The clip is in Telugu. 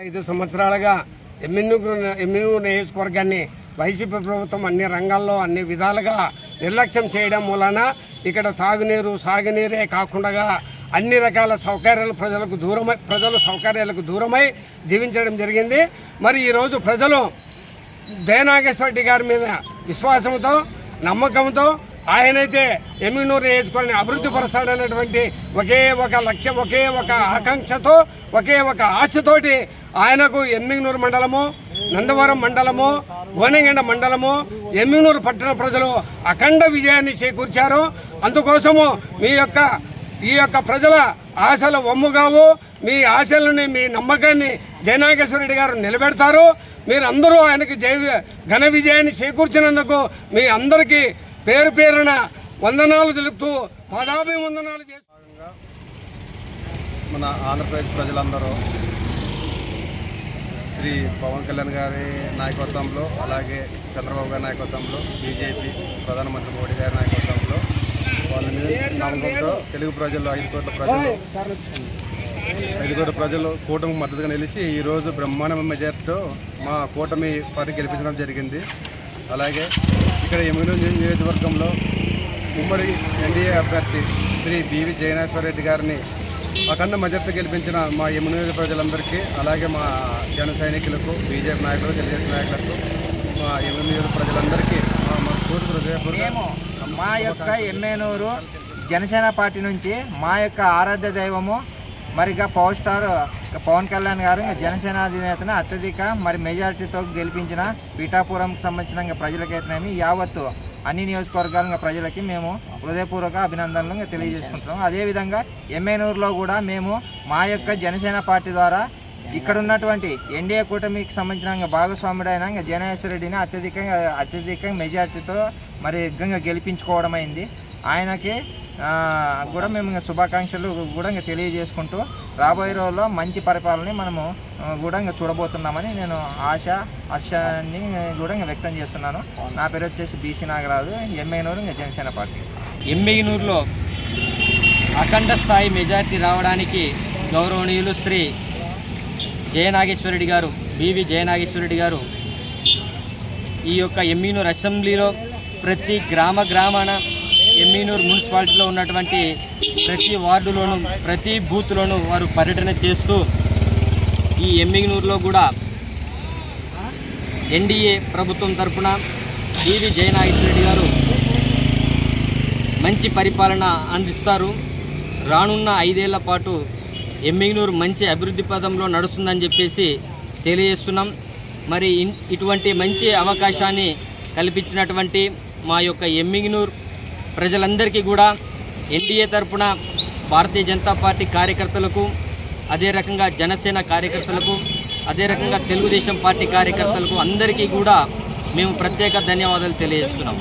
5 సంవత్సరాలుగా ఎమ్మిగనూరు నియోజకవర్గాన్ని వైసీపీ ప్రభుత్వం అన్ని రంగాల్లో అన్ని విధాలుగా నిర్లక్ష్యం చేయడం మూలన ఇక్కడ తాగునీరు సాగునీరే కాకుండా అన్ని రకాల సౌకర్యాలు ప్రజలు సౌకర్యాలకు దూరమై జీవించడం జరిగింది. మరి ఈరోజు ప్రజలు జయనాగేశ్వర రెడ్డి గారి మీద విశ్వాసంతో నమ్మకంతో ఆయనైతే ఎమ్మిగనూరు నియోజకవర్గాన్ని అభివృద్ధి పరుస్తాడనేటువంటి ఒకే ఒక లక్ష్యం, ఒకే ఒక ఆకాంక్షతో, ఒకే ఒక ఆశతోటి ఆయనకు ఎమ్మిగనూరు మండలము, నందవరం మండలము, గోనెగండ మండలము, ఎమ్మిగనూరు పట్టణ ప్రజలు అఖండ విజయాన్ని చేకూర్చారు. అందుకోసము ఈ యొక్క ప్రజల ఆశల వమ్ముగావు, మీ ఆశలని మీ నమ్మకాన్ని జయనాగేశ్వర రెడ్డి గారు నిలబెడతారు. మీరందరూ ఆయనకి ఘన విజయాన్ని చేకూర్చినందుకు మీ అందరికీ పేరు పేరున వందనాలు తెలుపుతూ పాదాభివందనాలు చేస్తున్నా. మన ఆంధ్రప్రదేశ్ ప్రజలందరూ శ్రీ పవన్ కళ్యాణ్ గారి నాయకత్వంలో, అలాగే చంద్రబాబు గారి నాయకత్వంలో, బీజేపీ ప్రధానమంత్రి మోడీ గారి నాయకత్వంలో వాళ్ళ మీద నమ్మకంతో తెలుగు ప్రజలు 5 కోట్ల ప్రజలు కూటమికి మద్దతుగా నిలిచి ఈరోజు బ్రహ్మాండ మెజార్టీతో మా కూటమి పార్టీ గెలిపించడం జరిగింది. అలాగే ఇక్కడ ఎమ్మిగనూరు నియోజకవర్గంలో ఉమ్మడి ఎన్డీఏ అభ్యర్థి శ్రీ బివి జయనాగేశ్వర రెడ్డి గారిని అఖండ మెజార్టీతో గెలిపించిన మా ఎమ్మిగనూరు ప్రజలందరికీ, అలాగే మా జన సైనికులకు, బీజేపీ నాయకులకు, తెలుగుదేశం నాయకులకు, మా ఎమ్మిగనూరు ప్రజలందరికీ మా యొక్క ఎమ్మిగనూరు జనసేన పార్టీ నుంచి మా యొక్క ఆరాధ్య దైవము మరిగా పవర్ స్టార్ పవన్ కళ్యాణ్ గారు జనసేన అధినేతను అత్యధిక మెజార్టీతో గెలిపించిన పీఠాపురంకి సంబంధించిన ప్రజలకైతేనేమి యావత్తు అన్ని నియోజకవర్గాల ప్రజలకి మేము హృదయపూర్వక అభినందనలు తెలియజేసుకుంటున్నాము. అదేవిధంగా ఎమ్మిగనూరులో కూడా మేము మా యొక్క జనసేన పార్టీ ద్వారా ఇక్కడ ఉన్నటువంటి ఎన్డీఏ కూటమికి సంబంధించిన భాగస్వాముడైన జయనాగేశ్వర రెడ్డిని అత్యధిక మెజార్టీతో గెలిపించుకోవడం అయింది. ఆయనకి కూడా మేము శుభాకాంక్షలు కూడా తెలియజేసుకుంటూ రాబోయే రోజుల్లో మంచి పరిపాలనని మనము కూడా చూడబోతున్నామని నేను హర్షాన్ని కూడా వ్యక్తం చేస్తున్నాను. నా పేరు వచ్చేసి బీసీ నాగరాజు, ఎమ్మిగనూరు జనసేన పార్టీ. ఎమ్మిగనూరులో అఖండ స్థాయి మెజార్టీ రావడానికి గౌరవనీయులు శ్రీ జయనాగేశ్వర రెడ్డి గారు, బివి జయనాగేశ్వర రెడ్డి గారు ఈ యొక్క ఎమ్మిగనూరు అసెంబ్లీలో ప్రతి గ్రామాన ఎమ్మిగనూరు మున్సిపాలిటీలో ఉన్నటువంటి ప్రతి వార్డులోనూ, ప్రతి బూత్లోనూ వారు పర్యటన చేస్తూ ఈ ఎమ్మిగనూరులో కూడా ఎన్డీఏ ప్రభుత్వం తరఫున బివి జయనాగేశ్వర రెడ్డి గారు మంచి పరిపాలన అందిస్తారు. రానున్న 5 ఏళ్ల పాటు ఎమ్మిగనూరు మంచి అభివృద్ధి పదంలో నడుస్తుందని చెప్పేసి తెలియజేస్తున్నాం. మరి ఇటువంటి మంచి అవకాశాన్ని కల్పించినటువంటి మా యొక్క ఎమ్మిగనూరు ప్రజలందరికీ కూడా ఎన్డీఏ తరఫున భారతీయ జనతా పార్టీ కార్యకర్తలకు, అదే రకంగా జనసేన కార్యకర్తలకు, అదే రకంగా తెలుగుదేశం పార్టీ కార్యకర్తలకు అందరికీ కూడా మేము ప్రత్యేక ధన్యవాదాలు తెలియజేస్తున్నాం.